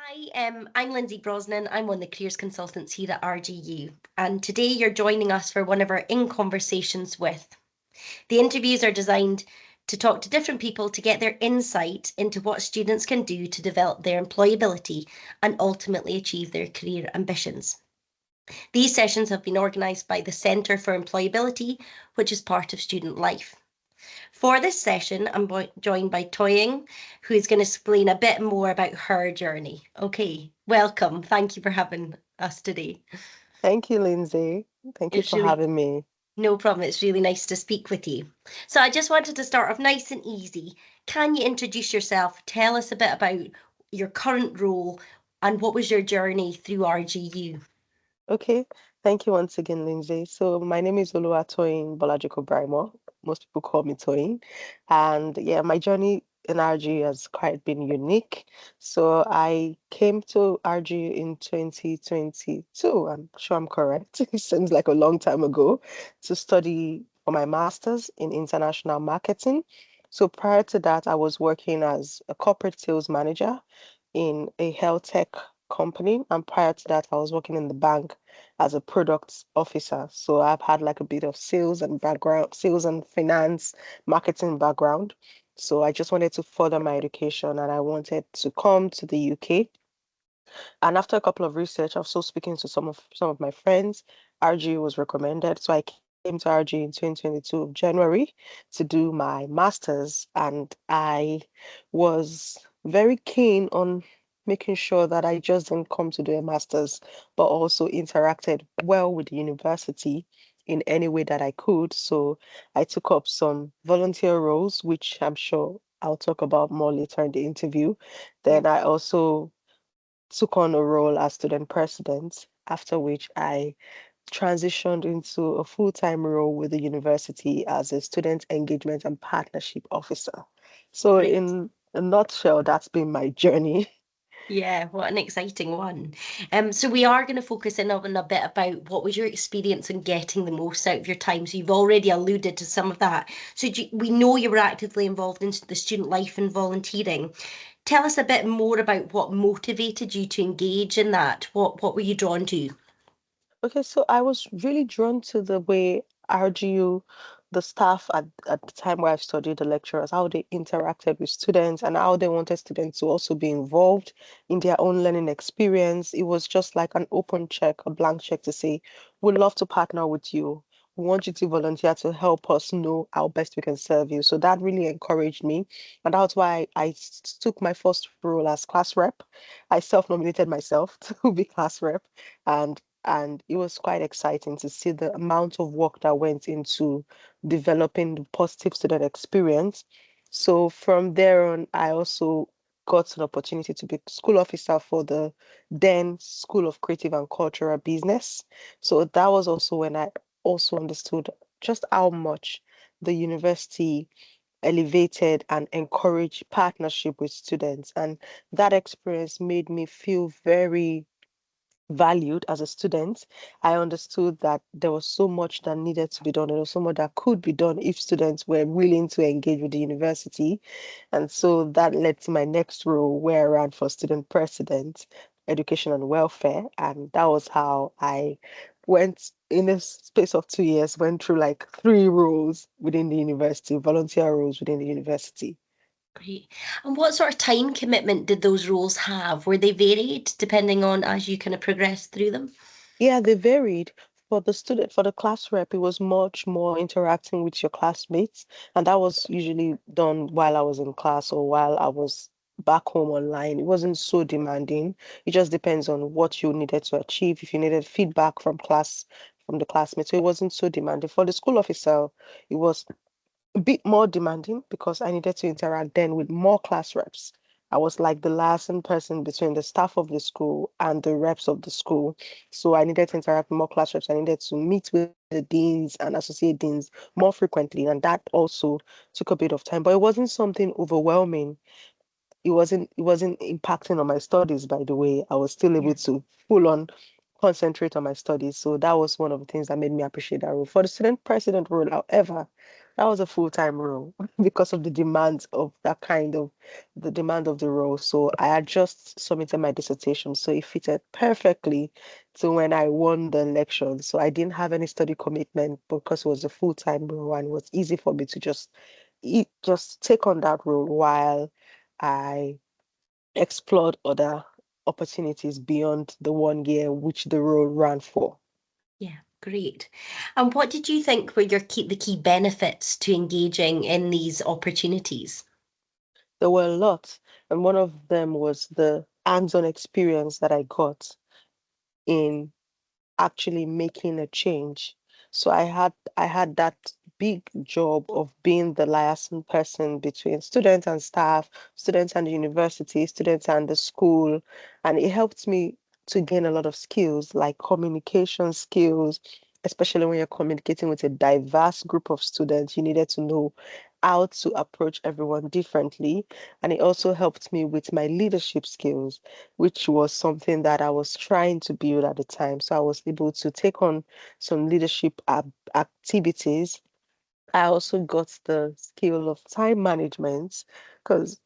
Hi, I'm Lindsay Brosnan. I'm one of the careers consultants here at RGU, and today you're joining us for one of our In Conversations with. The interviews are designed to talk to different people to get their insight into what students can do to develop their employability and ultimately achieve their career ambitions. These sessions have been organised by the Centre for Employability, which is part of Student Life. For this session, I'm joined by Toying, who is going to explain a bit more about her journey. Okay, welcome. Thank you for having us today. Thank you, Lindsay. Thank you It's for really having me. no problem. It's really nice to speak with you. So I just wanted to start off nice and easy. Can you introduce yourself? Tell us a bit about your current role and what was your journey through RGU? Okay, thank you once again, Lindsay. So my name is Oluwatoyin Bolajico Brimo. Most people call me Toyin. And yeah, my journey in RG has quite been unique. So I came to RG in 2022. I'm sure I'm correct. It seems like a long time ago to study for my master's in international marketing. So prior to that, I was working as a corporate sales manager in a health tech company. And prior to that, I was working in the bank as a product officer. So I've had like a bit of sales and background, sales and finance, marketing background. So I just wanted to further my education and I wanted to come to the UK. And after a couple of research, I was still speaking to some of my friends. RG was recommended. So I came to RG in 2022 of January to do my master's. And I was very keen on making sure that I just didn't come to do a master's, but also interacted well with the university in any way that I could. So I took up some volunteer roles, which I'm sure I'll talk about more later in the interview. Yeah, Then I also took on a role as student president, after which I transitioned into a full-time role with the university as a student engagement and partnership officer. So great. in a nutshell, that's been my journey. Yeah, what an exciting one. So we are going to focus in on a bit about what was your experience in getting the most out of your time. So you've already alluded to some of that. So we know you were actively involved in the student life and volunteering. Tell us a bit more about what motivated you to engage in that. What were you drawn to? Okay, so I was really drawn to the way RGU, the staff at the time where I studied, the lecturers, how they interacted with students and how they wanted students to also be involved in their own learning experience. It was just like an open check, a blank check to say, we'd love to partner with you. We want you to volunteer to help us know how best we can serve you. So that really encouraged me. And that's why I took my first role as class rep. I self-nominated myself to be class rep. And it was quite exciting to see the amount of work that went into developing the positive student experience. So from there on, I also got an opportunity to be school officer for the then School of Creative and Cultural Business. So that was also when I also understood just how much the university elevated and encouraged partnership with students. And that experience made me feel very valued as a student. I understood that there was so much that needed to be done. There was so much that could be done if students were willing to engage with the university. And so that led to my next role where I ran for student president, education and welfare. And that was how I went in a space of 2 years, went through like three roles within the university, volunteer roles within the university. Great. And what sort of time commitment did those roles have? Were they varied depending on as you kind of progressed through them? Yeah, they varied. For the class rep, it was much more interacting with your classmates, and that was usually done while I was in class or while I was back home online. It wasn't so demanding. It just depends on what you needed to achieve. If you needed feedback from the classmates, so it wasn't so demanding. For the school officer, it was a bit more demanding because I needed to interact then with more class reps. I was like the liaison person between the staff of the school and the reps of the school. So I needed to interact with more class reps. I needed to meet with the deans and associate deans more frequently. And that also took a bit of time. But it wasn't something overwhelming. It wasn't impacting on my studies, by the way. I was still able Yeah. to full on concentrate on my studies. So that was one of the things that made me appreciate that role. For the student president role, however, that was a full-time role because of the demands of that kind of the demand of the role. So I had just submitted my dissertation, so it fitted perfectly to when I won the election. So I didn't have any study commitment because it was a full-time role and it was easy for me to just take on that role while I explored other opportunities beyond the 1 year which the role ran for. Yeah, great. And what did you think were the key benefits to engaging in these opportunities? There were a lot, and one of them was the hands-on experience that I got in actually making a change. So I had that big job of being the liaison person between students and staff, students and the university, students and the school, and it helped me to gain a lot of skills like communication skills, especially when you're communicating with a diverse group of students. You needed to know how to approach everyone differently, and it also helped me with my leadership skills, which was something that I was trying to build at the time. So I was able to take on some leadership activities. I also got the skill of time management because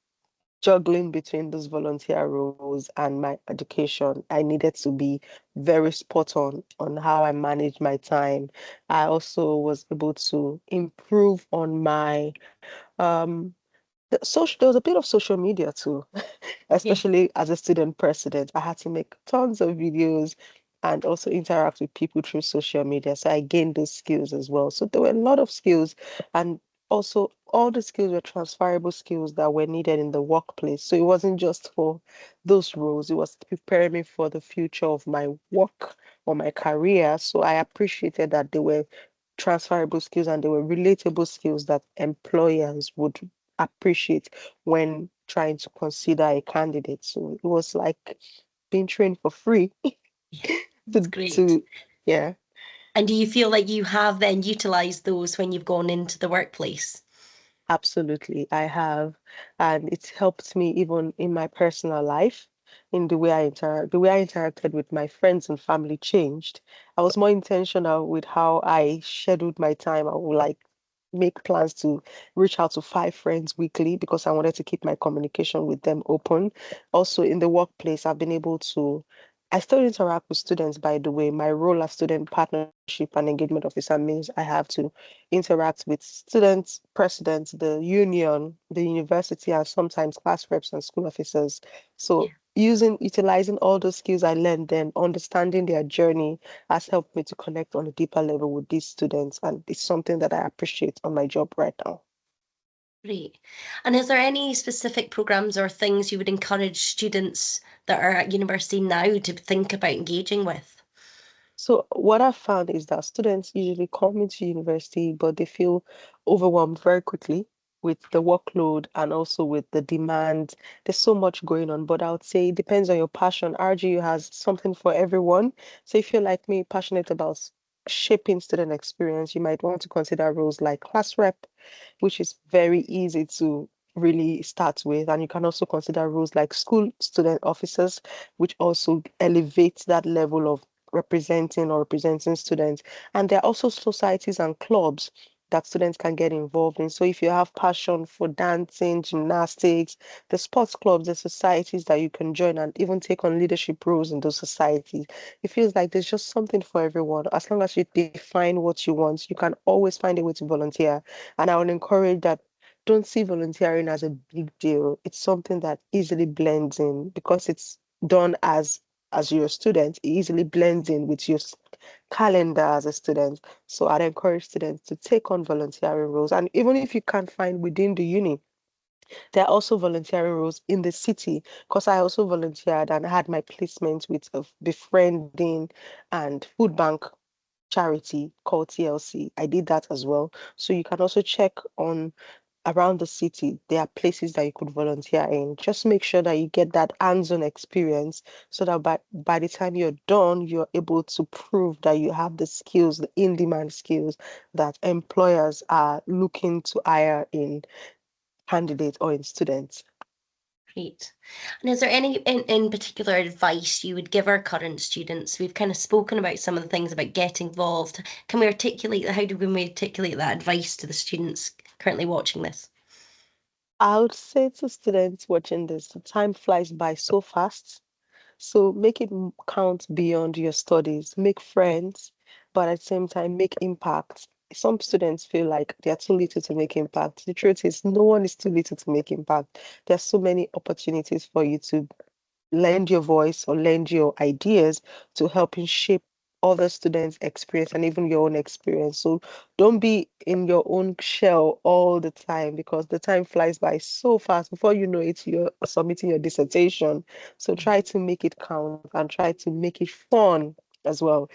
juggling between those volunteer roles and my education, I needed to be very spot on how I manage my time. I also was able to improve on my there was a bit of social media too, Yeah, especially as a student president. I had to make tons of videos and also interact with people through social media. So I gained those skills as well. So there were a lot of skills, and also all the skills were transferable skills that were needed in the workplace. So it wasn't just for those roles, it was preparing me for the future of my work or my career. So I appreciated that they were transferable skills and they were relatable skills that employers would appreciate when trying to consider a candidate. So it was like being trained for free yeah, that's great. to yeah. And do you feel like you have then utilized those when you've gone into the workplace? Absolutely, I have. And it's helped me even in my personal life, in the way I interact, the way I interacted with my friends and family changed. I was more intentional with how I scheduled my time. I would like make plans to reach out to 5 friends weekly because I wanted to keep my communication with them open. Also, in the workplace, I've been able to. I still interact with students, by the way. My role as student partnership and engagement officer means I have to interact with students, presidents, the union, the university, and sometimes class reps and school officers. So Yeah, utilizing all those skills I learned then, understanding their journey has helped me to connect on a deeper level with these students. And it's something that I appreciate on my job right now. great. And is there any specific programs or things you would encourage students that are at university now to think about engaging with? So what I've found is that students usually come into university, but they feel overwhelmed very quickly with the workload and also with the demand. There's so much going on, but I would say it depends on your passion. RGU has something for everyone. So if you're like me, passionate about shaping student experience, you might want to consider roles like class rep, which is very easy to really start with. And you can also consider roles like school student officers, which also elevates that level of representing students. And there are also societies and clubs that students can get involved in. So if you have passion for dancing, gymnastics, the sports clubs, the societies that you can join and even take on leadership roles in those societies, it feels like there's just something for everyone. As long as you define what you want, you can always find a way to volunteer. And I would encourage that don't see volunteering as a big deal. It's something that easily blends in because it's done as you're a student, it easily blends in with your calendar as a student. So I'd encourage students to take on volunteering roles. And even if you can't find within the uni, there are also volunteering roles in the city because I also volunteered and had my placement with a befriending and food bank charity called TLC. I did that as well. So you can also check on around the city, there are places that you could volunteer in. Just make sure that you get that hands-on experience so that by the time you're done, you're able to prove that you have the skills, the in-demand skills that employers are looking to hire in candidates or in students. Great. And is there any in particular advice you would give our current students? We've kind of spoken about some of the things about getting involved. Can we articulate how do we articulate that advice to the students currently watching this? I would say to students watching this, the time flies by so fast. So make it count beyond your studies, make friends, but at the same time, make impact. Some students feel like they're too little to make impact. The truth is, no one is too little to make impact. There's so many opportunities for you to lend your voice or lend your ideas to helping shape other students' experience and even your own experience. So don't be in your own shell all the time because the time flies by so fast. Before you know it, you're submitting your dissertation. So try to make it count and try to make it fun as well.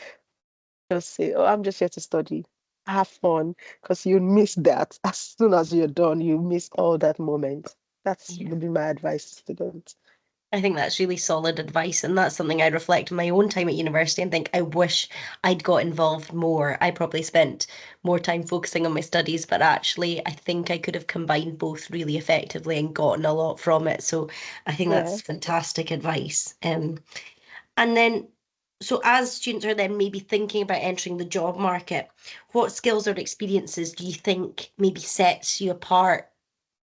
Just say, oh, I'm just here to study. Have fun because you miss that. As soon as you're done, you miss all that moment. That's Yeah. would be my advice to students. I think that's really solid advice, and that's something I reflect on my own time at university and think I wish I'd got involved more. I probably spent more time focusing on my studies, but actually, I think I could have combined both really effectively and gotten a lot from it. So I think Yeah. that's fantastic advice. And then, so as students are then maybe thinking about entering the job market, what skills or experiences do you think maybe sets you apart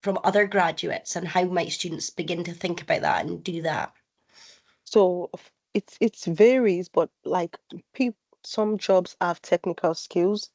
from other graduates, and how might students begin to think about that and do that? So it's varies, but like people, some jobs have technical skills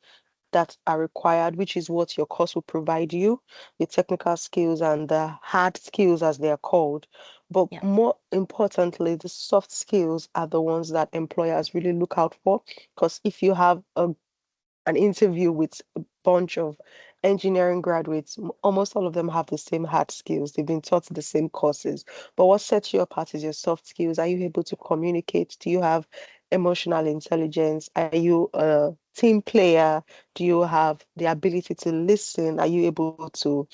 that are required, which is what your course will provide you, the technical skills and the hard skills as they are called. But Yeah. more importantly, the soft skills are the ones that employers really look out for. Because if you have an interview with a bunch of engineering graduates, almost all of them have the same hard skills. They've been taught the same courses. But what sets you apart is your soft skills. Are you able to communicate? Do you have emotional intelligence? Are you a team player? Do you have the ability to listen? Are you able to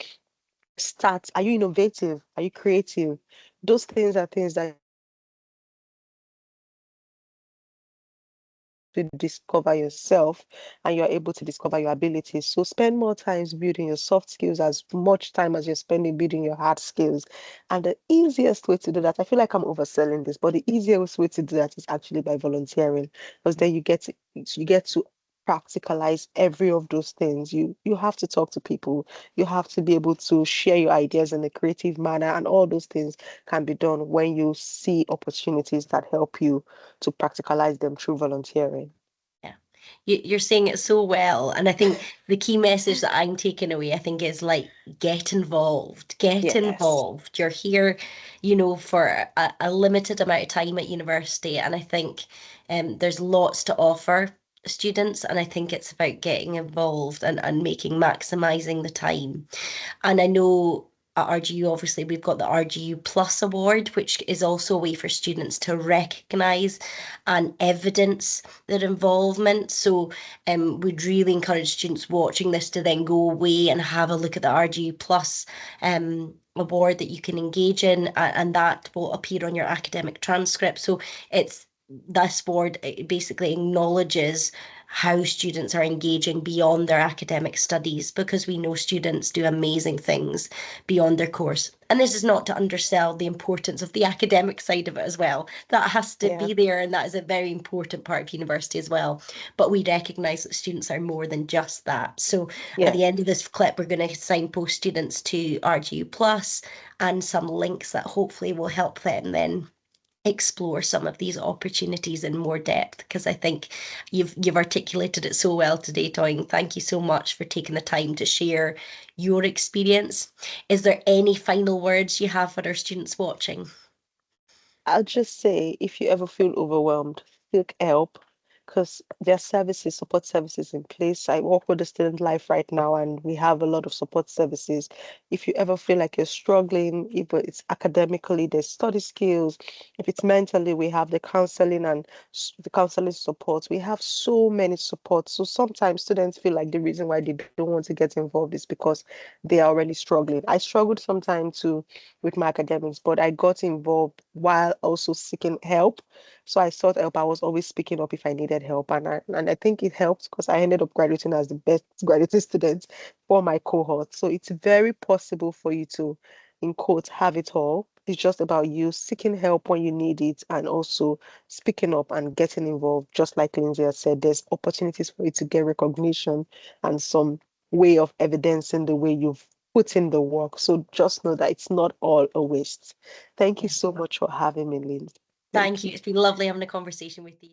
start? Are you innovative? Are you creative? Those things are things that to discover yourself and you're able to discover your abilities. So spend more time building your soft skills as much time as you're spending building your hard skills. And the easiest way to do that, I feel like I'm overselling this, but the easiest way to do that is actually by volunteering, because then you get to practicalize every of those things. You have to talk to people, you have to be able to share your ideas in a creative manner, and all those things can be done when you see opportunities that help you to practicalize them through volunteering. Yeah. You're saying it so well. And I think the key message that I'm taking away, I think, is like, get involved. Get Yes. involved. You're here, you know, for a limited amount of time at university. And I think there's lots to offer students. And I think it's about getting involved and making maximizing the time. And I know at RGU, obviously, we've got the RGU Plus Award, which is also a way for students to recognise and evidence their involvement. So we'd really encourage students watching this to then go away and have a look at the RGU Plus award that you can engage in, and that will appear on your academic transcript. So it's this board basically acknowledges how students are engaging beyond their academic studies, because we know students do amazing things beyond their course. And this is not to undersell the importance of the academic side of it as well. That has to Yeah. be there, and that is a very important part of university as well. But we recognise that students are more than just that. So at Yeah. the end of this clip, we're going to signpost students to RGU Plus and some links that hopefully will help them then explore some of these opportunities in more depth, because I think you've articulated it so well today, Toying. Thank you so much for taking the time to share your experience. Is there any final words you have for our students watching? I'll just say if you ever feel overwhelmed, seek help because there are services, support services in place. I work with the student life right now and we have a lot of support services. If you ever feel like you're struggling, if it's academically, there's study skills. If it's mentally, we have the counseling and the counseling support. We have so many supports. So sometimes students feel like the reason why they don't want to get involved is because they are already struggling. I struggled sometimes too with my academics, but I got involved while also seeking help. So I sought help. I was always speaking up if I needed help. And I think it helped because I ended up graduating as the best graduating student for my cohort. So it's very possible for you to, in quotes, have it all. It's just about you seeking help when you need it and also speaking up and getting involved. Just like Lindsay has said, there's opportunities for you to get recognition and some way of evidencing the way you've put in the work. So just know that it's not all a waste. Thank you Yeah. so much for having me, Lindsay. Thank you. It's been lovely having a conversation with you.